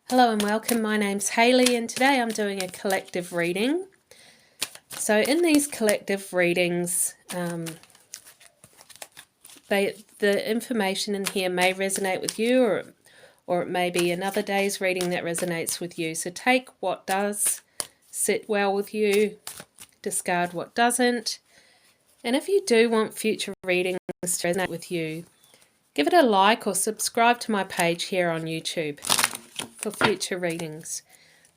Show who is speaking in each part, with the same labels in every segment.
Speaker 1: Hello and welcome, my name's Hayley and today I'm doing a collective reading. So in these collective readings, the information in here may resonate with you or it may be another day's reading that resonates with you. So take what does sit well with you, discard what doesn't. And if you do want future readings to resonate with you, give it a like or subscribe to my page here on YouTube for future readings.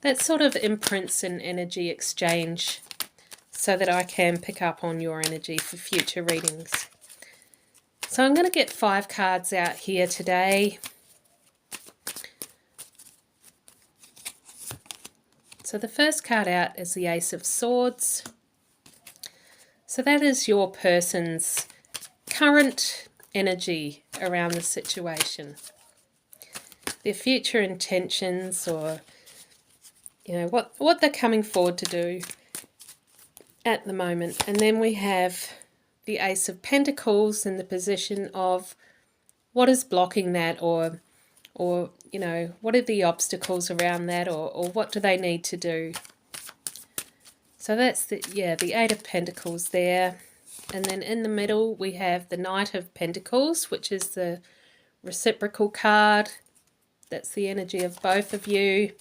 Speaker 1: That sort of imprints an energy exchange so that I can pick up on your energy for future readings. So I'm going to get 5 cards out here today. So the first card out is the Ace of Swords. So that is your person's current energy around the situation. Their future intentions, or what they're coming forward to do at the moment. And then we have the Ace of Pentacles in the position of what is blocking that, or what are the obstacles around that, or what do they need to do. So that's the Eight of Pentacles there. And then in the middle we have the Knight of Pentacles, which is the reciprocal card. That's the energy of both of you.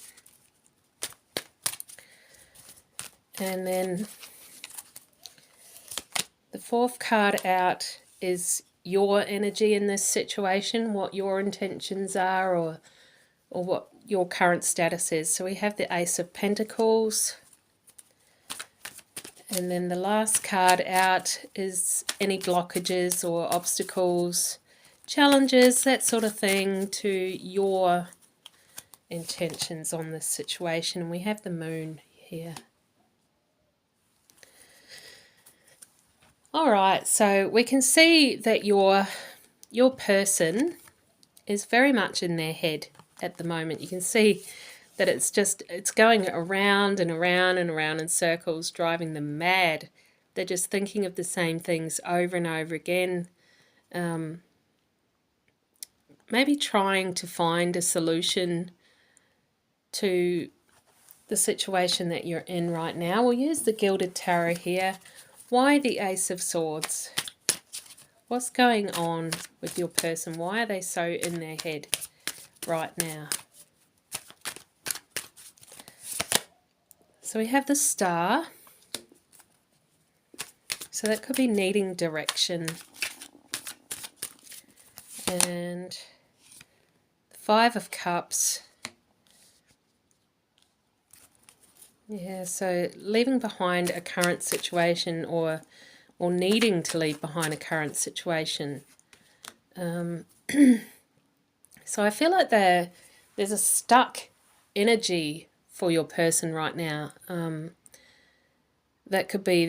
Speaker 1: And then the 4th card out is your energy in this situation, what your intentions are, or what your current status is. So we have the Ace of Pentacles. And then the last card out is any blockages or obstacles, challenges, that sort of thing, to your intentions on this situation. And we have the Moon here. Alright, so we can see that your person is very much in their head at the moment. You can see that it's going around and around and around in circles, driving them mad. They're just thinking of the same things over and over again. Maybe trying to find a solution to the situation that you're in right now. We'll use the Gilded Tarot here. Why the Ace of Swords? What's going on with your person? Why are they so in their head right now? So we have the Star. So that could be needing direction. And the 5 of Cups. Yeah, so leaving behind a current situation, or needing to leave behind a current situation. So I feel like there's a stuck energy for your person right now. That could be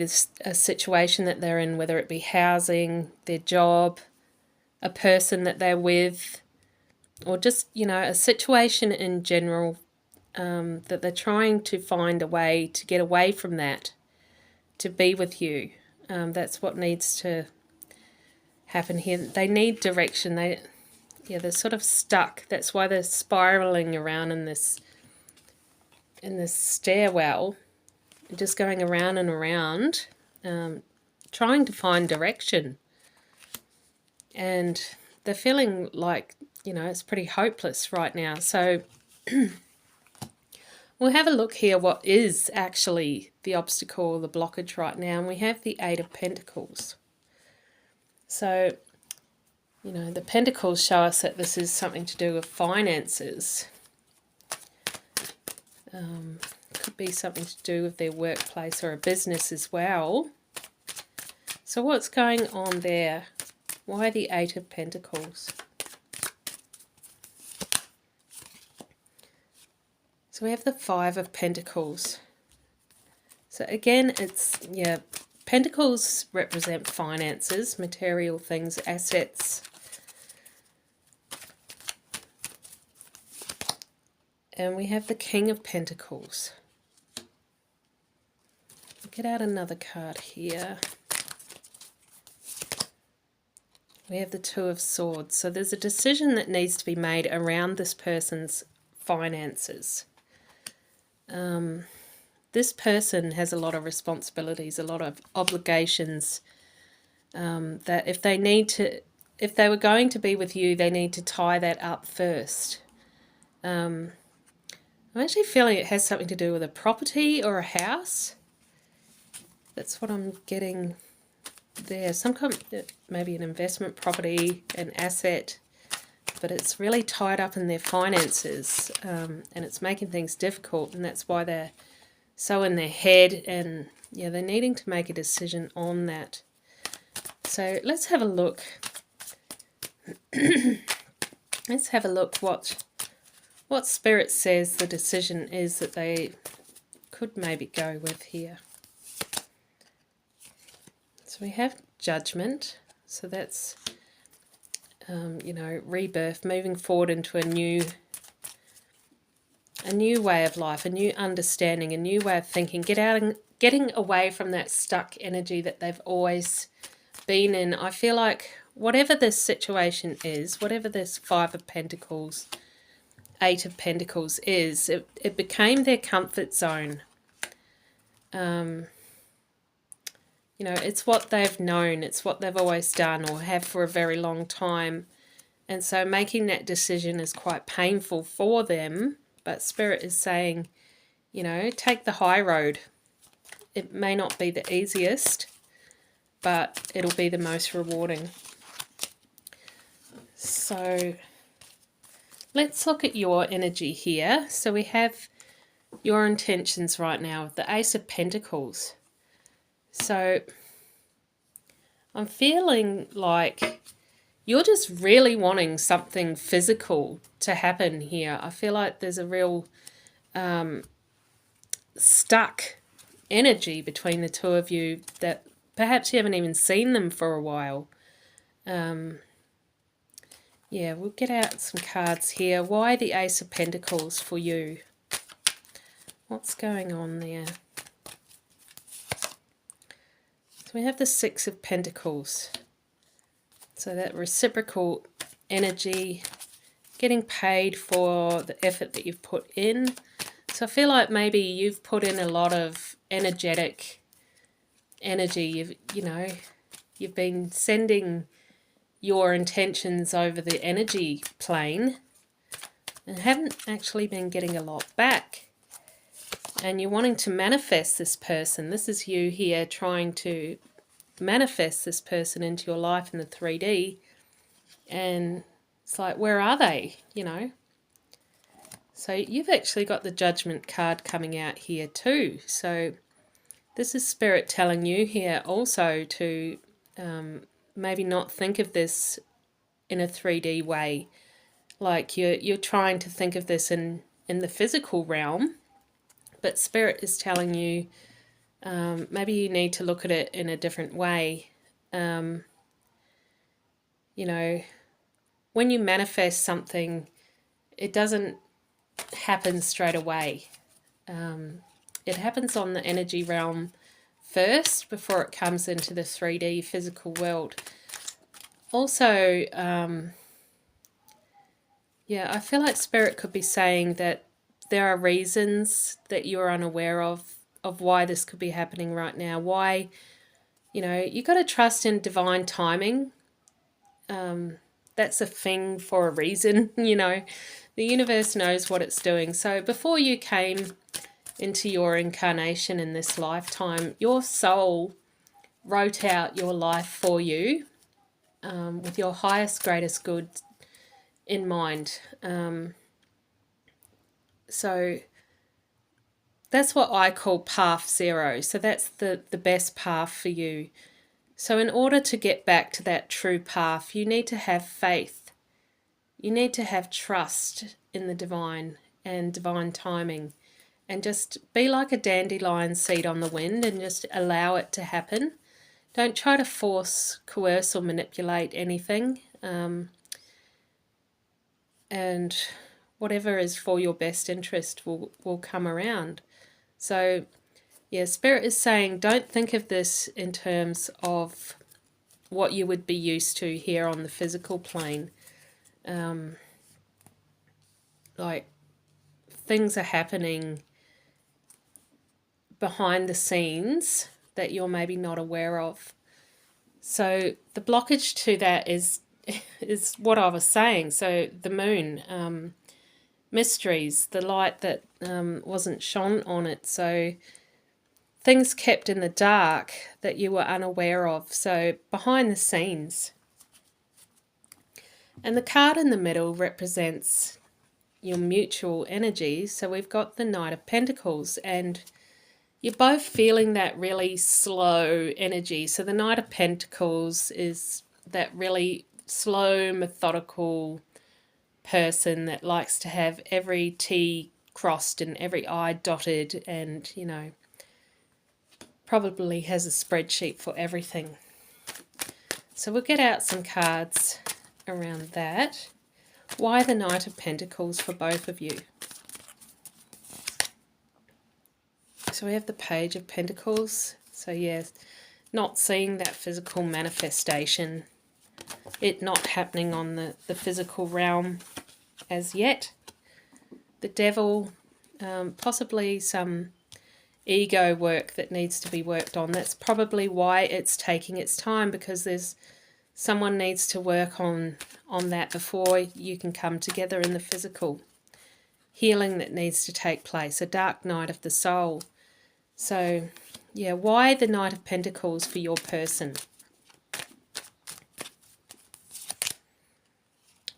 Speaker 1: a situation that they're in, whether it be housing, their job, a person that they're with, or just, a situation in general, that they're trying to find a way to get away from that, to be with you. That's what needs to happen here. They need direction. They're sort of stuck. That's why they're spiraling around in this stairwell, just going around and around, trying to find direction. And they're feeling like, it's pretty hopeless right now. So we'll have a look here what is actually the obstacle, the blockage right now. And we have the 8 of Pentacles. So, the Pentacles show us that this is something to do with finances. Could be something to do with their workplace or a business as well. So what's going on there? Why the 8 of Pentacles? So we have the 5 of Pentacles. So again, Pentacles represent finances, material things, assets. And we have the King of Pentacles. Get out another card here. We have the 2 of Swords. So there's a decision that needs to be made around this person's finances. This person has a lot of responsibilities, a lot of obligations, that if they were going to be with you, they need to tie that up first. I'm actually feeling it has something to do with a property or a house. That's what I'm getting there. Some kind, maybe an investment property, an asset, but it's really tied up in their finances, and it's making things difficult, and that's why they're so in their head, and yeah, they're needing to make a decision on that. So let's have a look. Let's have a look what Spirit says the decision is that they could maybe go with here. So we have Judgment. So that's, rebirth, moving forward into a new way of life, a new understanding, a new way of thinking, getting away from that stuck energy that they've always been in. I feel like whatever this situation is, whatever this Five of Pentacles, Eight of Pentacles is, it became their comfort zone. It's what they've known, it's what they've always done or have for a very long time. And so making that decision is quite painful for them. But Spirit is saying, take the high road. It may not be the easiest, but it'll be the most rewarding. So let's look at your energy here. So we have your intentions right now, the Ace of Pentacles. So I'm feeling like you're just really wanting something physical to happen here. I feel like there's a real stuck energy between the two of you that perhaps you haven't even seen them for a while. Yeah, we'll get out some cards here. Why the Ace of Pentacles for you? What's going on there? So we have the Six of Pentacles. So that reciprocal energy, getting paid for the effort that you've put in. So I feel like maybe you've put in a lot of energetic energy. You've been sending your intentions over the energy plane and haven't actually been getting a lot back. And you're wanting to manifest this person. This is you here trying to manifest this person into your life in the 3D. And it's like, where are they? So you've actually got the Judgment card coming out here too. So this is Spirit telling you here also to maybe not think of this in a 3D way. Like you're trying to think of this in the physical realm, but Spirit is telling you maybe you need to look at it in a different way. When you manifest something, it doesn't happen straight away. It happens on the energy realm first before it comes into the 3D physical world. Also, I feel like Spirit could be saying that there are reasons that you're unaware of why this could be happening right now. Why, you got to trust in divine timing. That's a thing for a reason, The universe knows what it's doing. So before you came into your incarnation in this lifetime, your soul wrote out your life for you with your highest, greatest good in mind. So that's what I call path zero. So that's the best path for you. So in order to get back to that true path, you need to have faith. You need to have trust in the divine and divine timing. And just be like a dandelion seed on the wind and just allow it to happen. Don't try to force, coerce or manipulate anything. And whatever is for your best interest will come around. So, yeah, Spirit is saying don't think of this in terms of what you would be used to here on the physical plane. Like, things are happening behind the scenes that you're maybe not aware of. So the blockage to that is what I was saying. So the moon, mysteries, the light that wasn't shone on it. So things kept in the dark that you were unaware of. So behind the scenes. And the card in the middle represents your mutual energy. So we've got the Knight of Pentacles, and you're both feeling that really slow energy. So the Knight of Pentacles is that really slow, methodical person that likes to have every T crossed and every I dotted, and, you know, probably has a spreadsheet for everything. So we'll get out some cards around that. Why the Knight of Pentacles for both of you? So we have the Page of Pentacles. So yeah, not seeing that physical manifestation, it not happening on the physical realm as yet. The Devil, possibly some ego work that needs to be worked on. That's probably why it's taking its time, because there's someone needs to work on that before you can come together in the physical. Healing that needs to take place, a dark night of the soul. So, yeah, why the Knight of Pentacles for your person?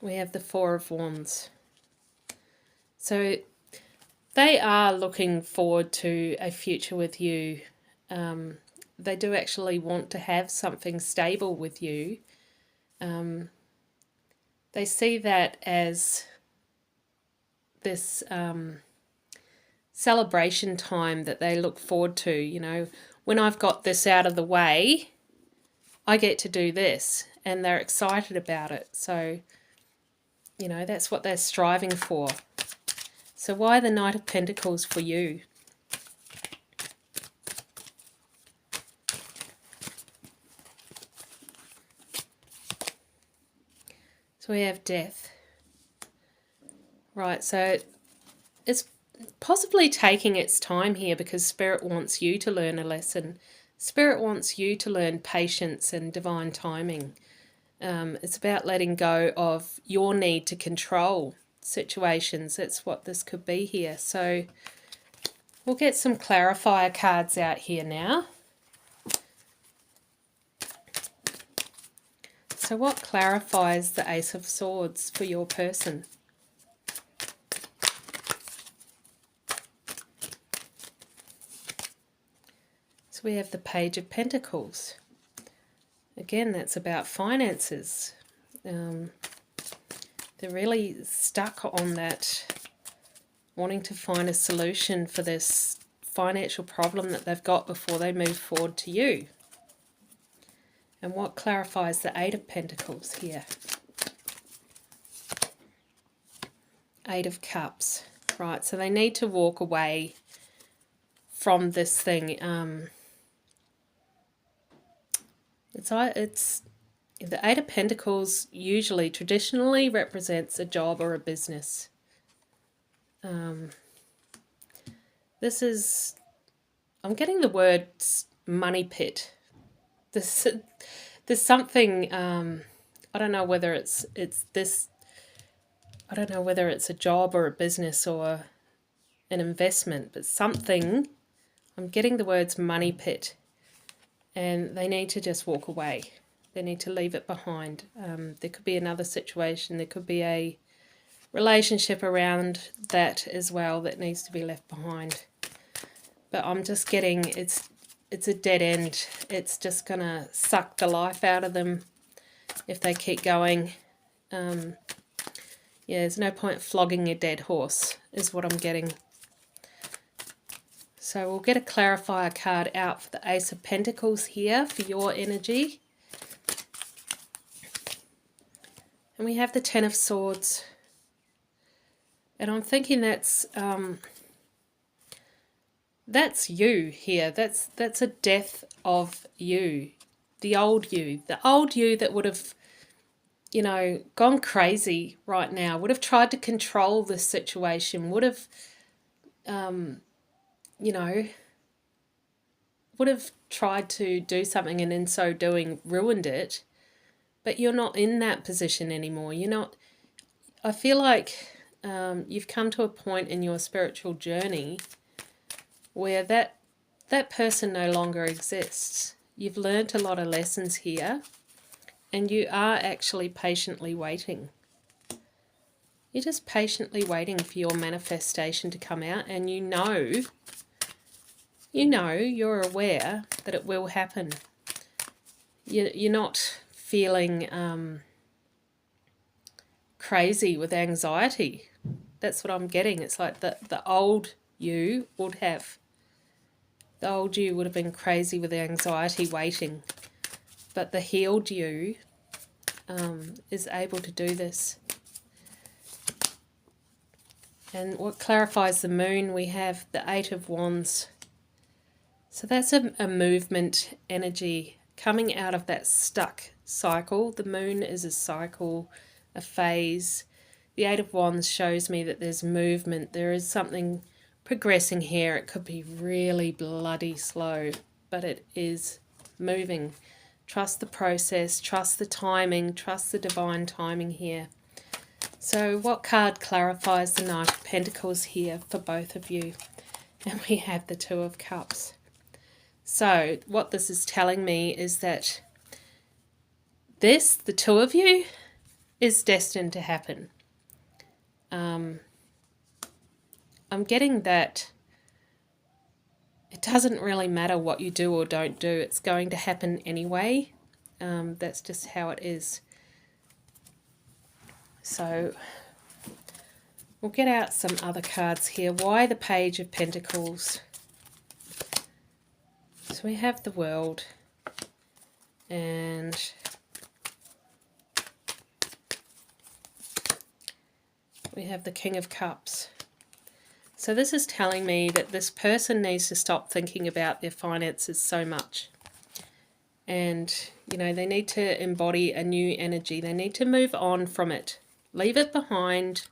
Speaker 1: We have the Four of Wands. So they are looking forward to a future with you. They do actually want to have something stable with you. They see that as this celebration time that they look forward to. You know, when I've got this out of the way, I get to do this, and they're excited about it. So, you know, that's what they're striving for. So why the Knight of Pentacles for you? So we have Death. Right, so it's possibly taking its time here because Spirit wants you to learn a lesson. Spirit wants you to learn patience and divine timing. It's about letting go of your need to control situations. That's what this could be here. So we'll get some clarifier cards out here now. So what clarifies the Ace of Swords for your person? So we have the Page of Pentacles. Again, that's about finances. They're really stuck on that, wanting to find a solution for this financial problem that they've got before they move forward to you. And what clarifies the Eight of Pentacles here? Eight of Cups. Right, so they need to walk away from this thing. It's the Eight of Pentacles usually, traditionally, represents a job or a business. This is, I'm getting the words money pit. There's something, I don't know whether it's this, I don't know whether it's a job or a business or an investment, but something, I'm getting the words money pit, and they need to just walk away. They need to leave it behind. There could be another situation, there could be a relationship around that as well that needs to be left behind. But I'm just getting, it's a dead end. It's just going to suck the life out of them if they keep going. Yeah, there's no point flogging a dead horse, is what I'm getting. So we'll get a clarifier card out for the Ace of Pentacles here for your energy. And we have the Ten of Swords. And I'm thinking that's you here. That's a death of you. The old you that would have, you know, gone crazy right now, would have tried to control this situation, would have you know, would have tried to do something and in so doing ruined it, but you're not in that position anymore. You're not, I feel like you've come to a point in your spiritual journey where that person no longer exists. You've learnt a lot of lessons here, and you are actually patiently waiting. You're just patiently waiting for your manifestation to come out, and you're aware that it will happen. You're not feeling crazy with anxiety. That's what I'm getting. It's like the old you would have. The old you would have been crazy with anxiety waiting. But the healed you is able to do this. And what clarifies the moon, we have the Eight of Wands. So that's a movement energy coming out of that stuck cycle. The moon is a cycle, a phase. The Eight of Wands shows me that there's movement. There is something progressing here. It could be really bloody slow, but it is moving. Trust the process, trust the timing, trust the divine timing here. So what card clarifies the Knight of Pentacles here for both of you? And we have the Two of Cups. So what this is telling me is that the two of you, is destined to happen. I'm getting that it doesn't really matter what you do or don't do. It's going to happen anyway. That's just how it is. So we'll get out some other cards here. Why the Page of Pentacles? So we have the World and we have the King of Cups. So this is telling me that this person needs to stop thinking about their finances so much. And, you know, they need to embody a new energy. They need to move on from it. Leave it behind.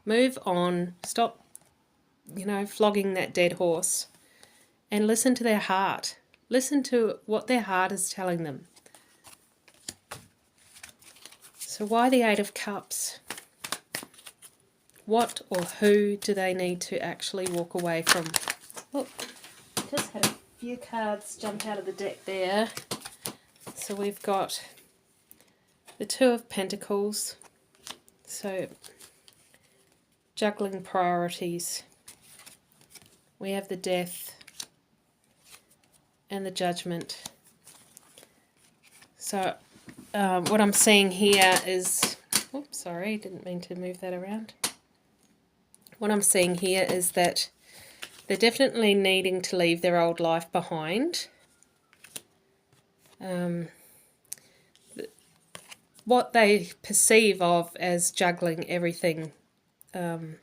Speaker 1: Move on. Stop, you know, flogging that dead horse. And listen to their heart. Listen to what their heart is telling them. So why the Eight of Cups? What or who do they need to actually walk away from? Look, just had a few cards jump out of the deck there. So we've got the Two of Pentacles. So juggling priorities. We have the Death and the Judgment. So what I'm seeing here is, oops, sorry, didn't mean to move that around. What I'm seeing here is that they're definitely needing to leave their old life behind. What they perceive of as juggling everything, well,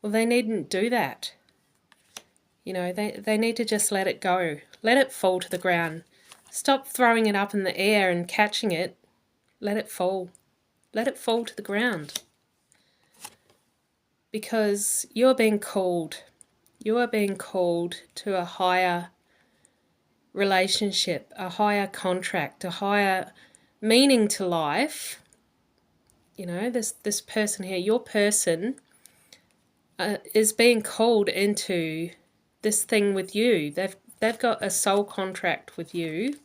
Speaker 1: they needn't do that. You know, they need to just let it go. Let it fall to the ground. Stop throwing it up in the air and catching it. Let it fall. Let it fall to the ground. Because you're being called. You are being called to a higher relationship, a higher contract, a higher meaning to life. You know, this person here, your person is being called into this thing with you. They've got a soul contract with you.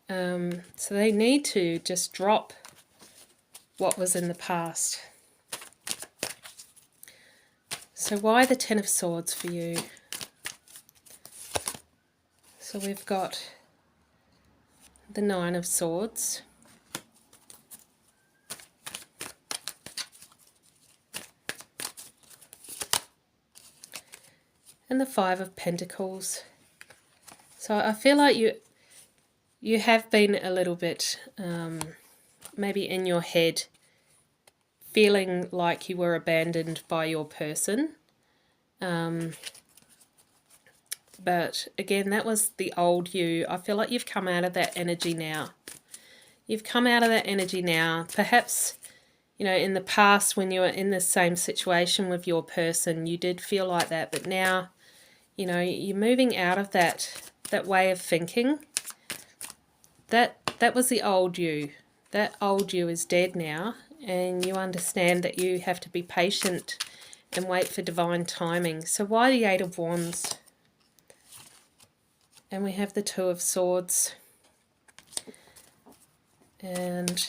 Speaker 1: So they need to just drop what was in the past. So why the Ten of Swords for you? So we've got the Nine of Swords. And the Five of Pentacles. So I feel like you have been a little bit maybe in your head feeling like you were abandoned by your person. But again, that was the old you. I feel like you've come out of that energy now. You've come out of that energy now. Perhaps, you know, in the past when you were in the same situation with your person, you did feel like that, but now, you know, you're moving out of that way of thinking. That was the old you. That old you is dead now, and you understand that you have to be patient and wait for divine timing. So why the Eight of Wands? And we have the Two of Swords. And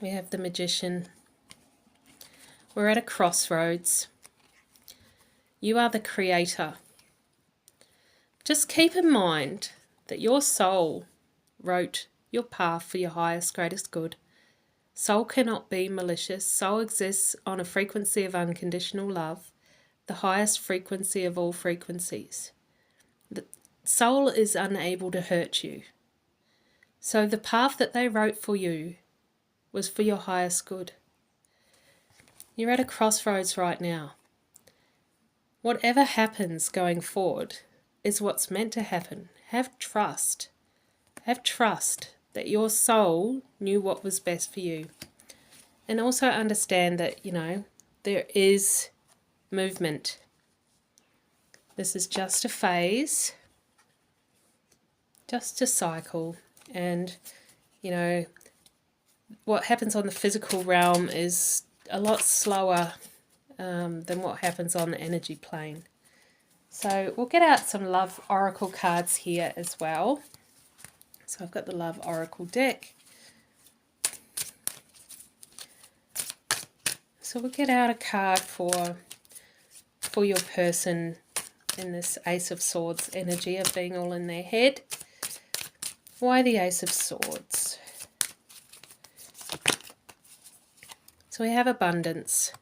Speaker 1: we have the Magician. We're at a crossroads. You are the creator. Just keep in mind that your soul wrote your path for your highest, greatest good. Soul cannot be malicious. Soul exists on a frequency of unconditional love, the highest frequency of all frequencies. The soul is unable to hurt you. So the path that they wrote for you was for your highest good. You're at a crossroads right now. Whatever happens going forward is what's meant to happen. Have trust. Have trust that your soul knew what was best for you. And also understand that, you know, there is movement. This is just a phase, just a cycle. And, you know, what happens on the physical realm is a lot slower than what happens on the energy plane. So we'll get out some love oracle cards here as well. So I've got the love oracle deck. So we'll get out a card for your person in this Ace of Swords energy of being all in their head. Why the Ace of Swords? So we have abundance.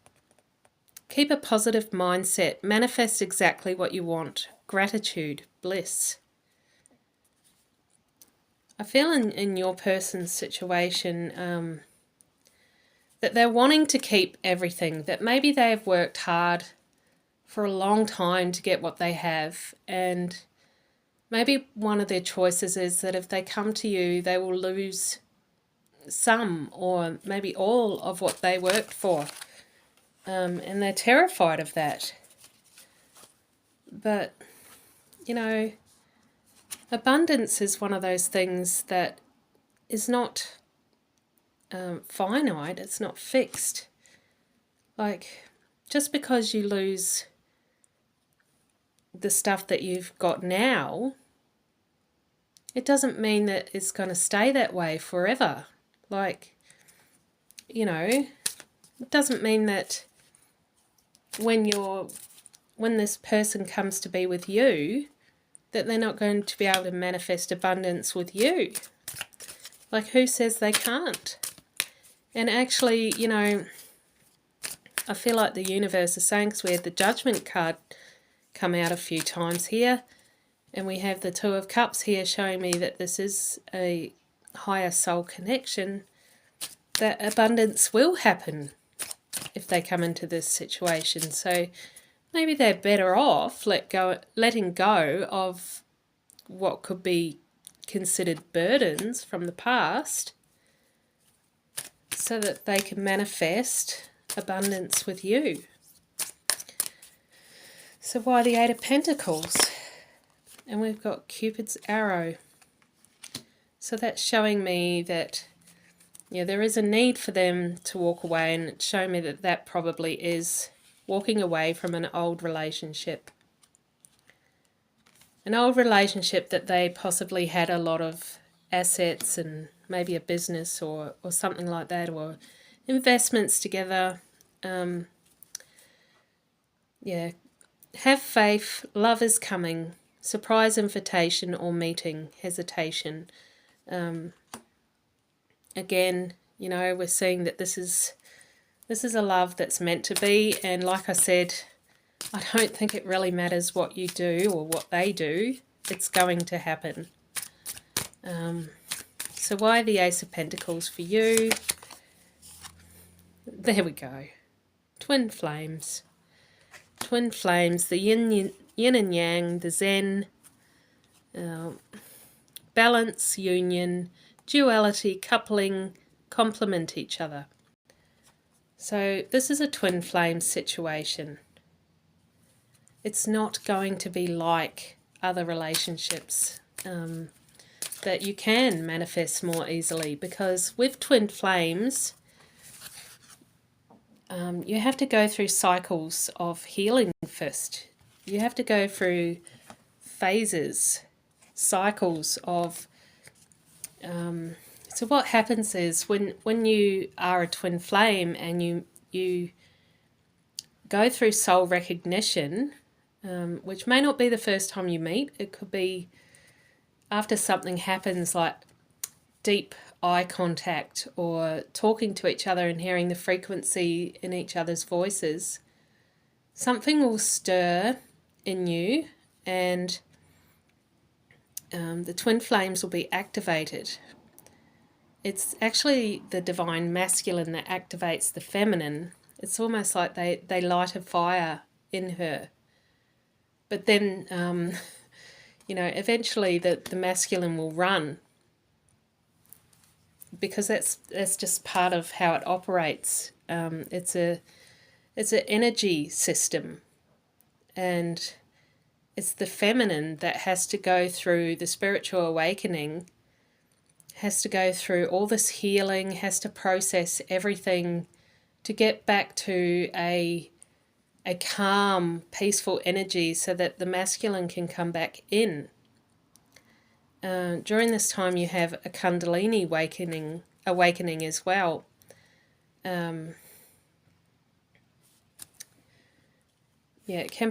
Speaker 1: Keep a positive mindset. Manifest exactly what you want. Gratitude, bliss. I feel in your person's situation that they're wanting to keep everything. That maybe they have worked hard for a long time to get what they have. And maybe one of their choices is that if they come to you, they will lose some or maybe all of what they worked for. And they're terrified of that. But, you know, abundance is one of those things that is not finite. It's not fixed. Like, just because you lose the stuff that you've got now, it doesn't mean that it's going to stay that way forever. Like, you know, it doesn't mean that when this person comes to be with you, that they're not going to be able to manifest abundance with you. Like, who says they can't? And actually, you know, I feel like the universe is saying, because we had the Judgment card come out a few times here, and we have the Two of Cups here showing me that this is a higher soul connection, that abundance will happen if they come into this situation. So maybe they're better off letting go of what could be considered burdens from the past so that they can manifest abundance with you. So why the Eight of Pentacles? And we've got Cupid's arrow. So that's showing me that, yeah, there is a need for them to walk away, and it's showing me that that probably is walking away from an old relationship. An old relationship that they possibly had a lot of assets and maybe a business or something like that, or investments together. Yeah, have faith, love is coming, surprise invitation or meeting, hesitation. Again, you know, we're seeing that this is a love that's meant to be, and like I said, I don't think it really matters what you do or what they do. It's going to happen. So why the Ace of Pentacles for you? There we go. Twin flames. Twin flames, the yin and yang, the zen. balance, union, duality, coupling, complement each other. So this is a twin flame situation. It's not going to be like other relationships that you can manifest more easily, because with twin flames, you have to go through cycles of healing first. You have to go through phases, cycles of... so what happens is when you are a twin flame and you go through soul recognition, which may not be the first time you meet. It could be after something happens, like deep eye contact or talking to each other and hearing the frequency in each other's voices. Something will stir in you, and the twin flames will be activated. It's actually the divine masculine that activates the feminine. It's almost like they light a fire in her. But then, eventually the masculine will run, because that's just part of how it operates. It's an energy system, and it's the feminine that has to go through the spiritual awakening, has to go through all this healing, has to process everything to get back to a calm, peaceful energy so that the masculine can come back in. During this time you have a Kundalini awakening as well. It can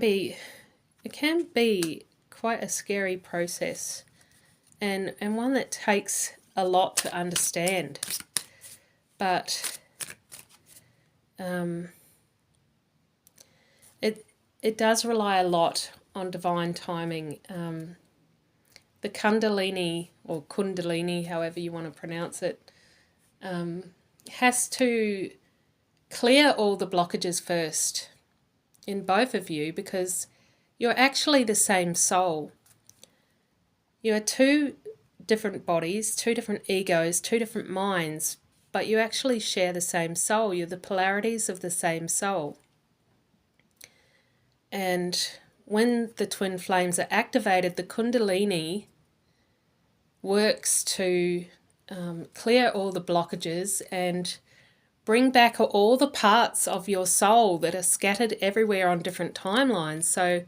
Speaker 1: be quite a scary process, and one that takes a lot to understand. But it does rely a lot on divine timing. The Kundalini, or Kundalini, however you want to pronounce it, has to clear all the blockages first in both of you, because you're actually the same soul. You are two different bodies, two different egos, two different minds, but you actually share the same soul. You're the polarities of the same soul. And when the twin flames are activated, the Kundalini works to clear all the blockages and bring back all the parts of your soul that are scattered everywhere on different timelines. So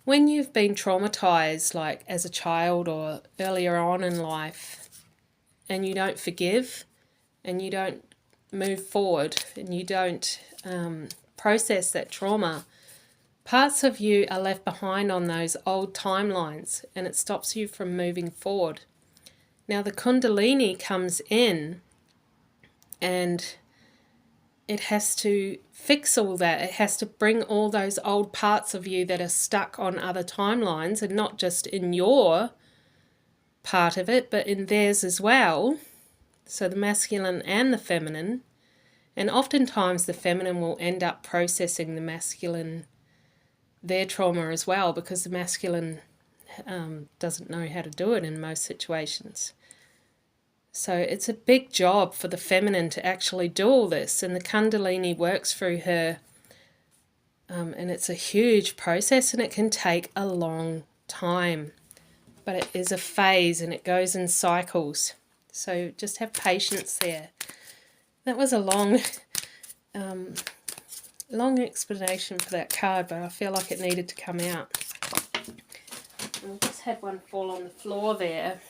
Speaker 1: when you've been traumatized, like as a child or earlier on in life, and you don't forgive and you don't move forward and you don't process that trauma, parts of you are left behind on those old timelines, and it stops you from moving forward. Now the Kundalini comes in, and it has to fix all that. It has to bring all those old parts of you that are stuck on other timelines, and not just in your part of it, but in theirs as well. So the masculine and the feminine. And oftentimes the feminine will end up processing the masculine, their trauma as well, because the masculine doesn't know how to do it in most situations. So it's a big job for the feminine to actually do all this, and the Kundalini works through her, and it's a huge process, and it can take a long time, but it is a phase and it goes in cycles. So just have patience there. That was a long explanation for that card, but I feel like it needed to come out. I just had one fall on the floor there.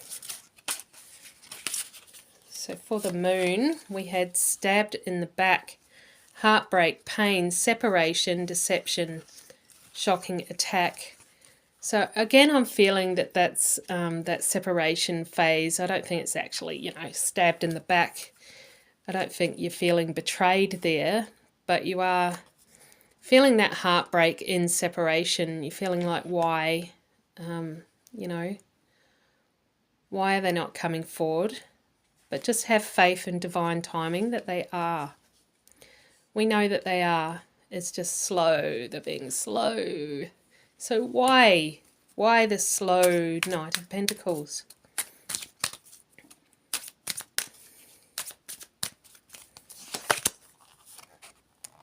Speaker 1: So for the moon, we had stabbed in the back, heartbreak, pain, separation, deception, shocking attack. So again, I'm feeling that that's that separation phase. I don't think it's actually, stabbed in the back. I don't think you're feeling betrayed there, but you are feeling that heartbreak in separation. You're feeling like, why, why are they not coming forward? But just have faith in divine timing that they are. We know that they are. It's just slow. They're being slow. So why? Why the slow Knight of Pentacles?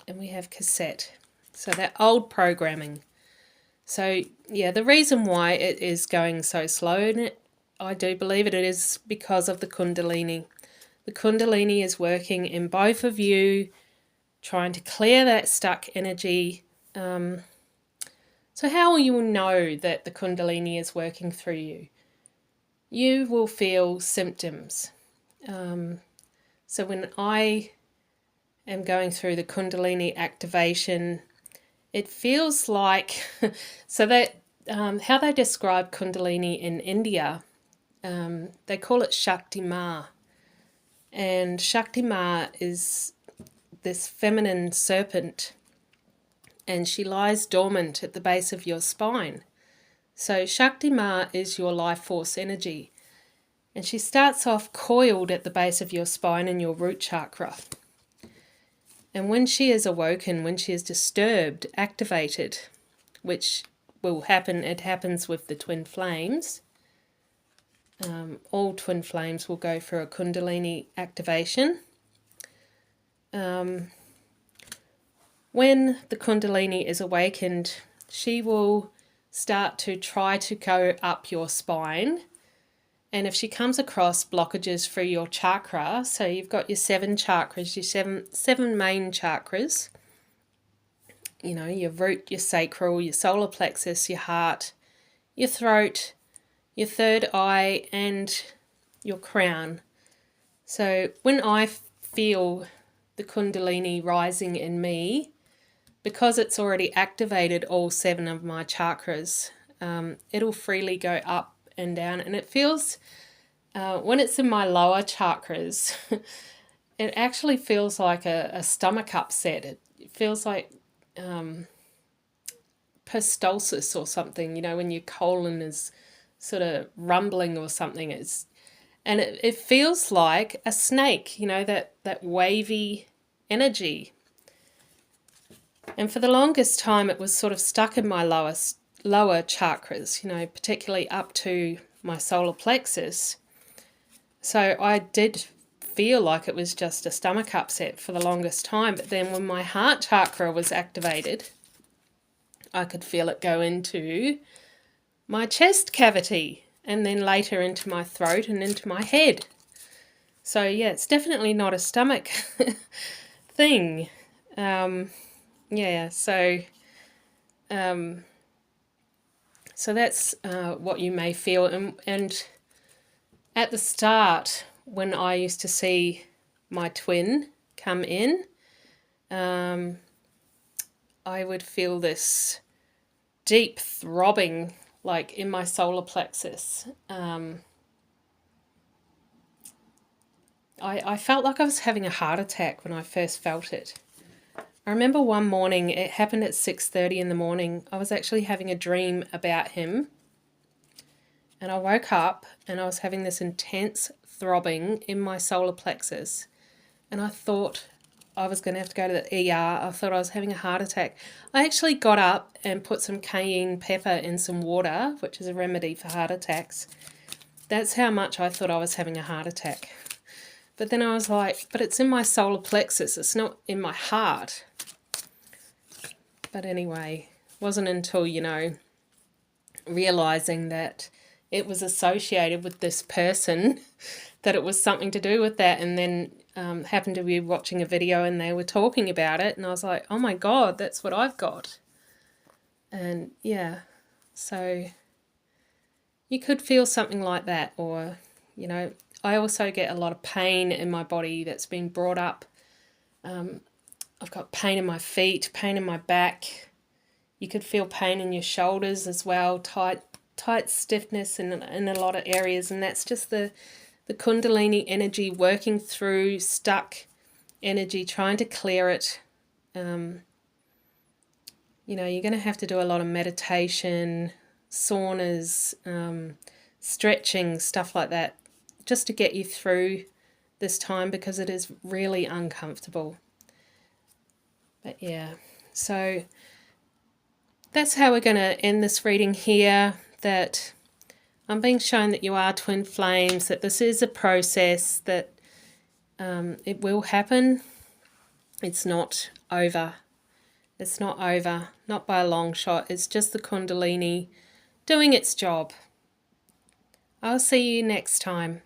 Speaker 1: and we have cassette. So that old programming. So yeah, the reason why it is going so slow, and I do believe it is because of the Kundalini. The Kundalini is working in both of you, trying to clear that stuck energy. So how will you know that the Kundalini is working through you? You will feel symptoms. So when I am going through the Kundalini activation, it feels like, so that how they describe Kundalini in India, they call it Shakti Ma. And Shakti Ma is this feminine serpent, and she lies dormant at the base of your spine. So Shakti Ma is your life force energy. And she starts off coiled at the base of your spine in your root chakra. And when she is awoken, when she is disturbed, activated, which will happen, it happens with the twin flames. All twin flames will go through a Kundalini activation. When the Kundalini is awakened, she will start to try to go up your spine. And if she comes across blockages through your chakra, so you've got your 7 chakras, your seven main chakras, you know, your root, your sacral, your solar plexus, your heart, your throat, your third eye, and your crown. So when I feel the Kundalini rising in me, because it's already activated all 7 of my chakras, it'll freely go up and down. And it feels, when it's in my lower chakras, it actually feels like a stomach upset. It feels like peristalsis or something, you know, when your colon is sort of rumbling or something. And it feels like a snake, you know, that wavy energy. And for the longest time it was sort of stuck in my lower chakras, you know, particularly up to my solar plexus. So I did feel like it was just a stomach upset for the longest time. But then when my heart chakra was activated, I could feel it go into my chest cavity and then later into my throat and into my head. So yeah, it's definitely not a stomach thing. So that's what you may feel. And at the start, when I used to see my twin come in, I would feel this deep throbbing, like in my solar plexus. I felt like I was having a heart attack when I first felt it. I remember one morning, it happened at 6:30 in the morning. I was actually having a dream about him. And I woke up and I was having this intense throbbing in my solar plexus. And I thought I was going to have to go to the ER. I thought I was having a heart attack. I actually got up and put some cayenne pepper in some water, which is a remedy for heart attacks. That's how much I thought I was having a heart attack. But then I was like, but it's in my solar plexus. It's not in my heart. But anyway, it wasn't until, you know, realizing that it was associated with this person that it was something to do with that. And then happened to be watching a video and they were talking about it. And I was like, oh my God, that's what I've got. And yeah, so you could feel something like that. Or, you know, I also get a lot of pain in my body that's been brought up. I've got pain in my feet, pain in my back. You could feel pain in your shoulders as well, tight stiffness in a lot of areas. And that's just the Kundalini energy working through stuck energy, trying to clear it. You know, you're going to have to do a lot of meditation, saunas, stretching, stuff like that, just to get you through this time, because it is really uncomfortable. But yeah, so that's how we're going to end this reading here, that I'm being shown that you are twin flames, that this is a process, that it will happen. It's not over. It's not over, not by a long shot. It's just the Kundalini doing its job. I'll see you next time.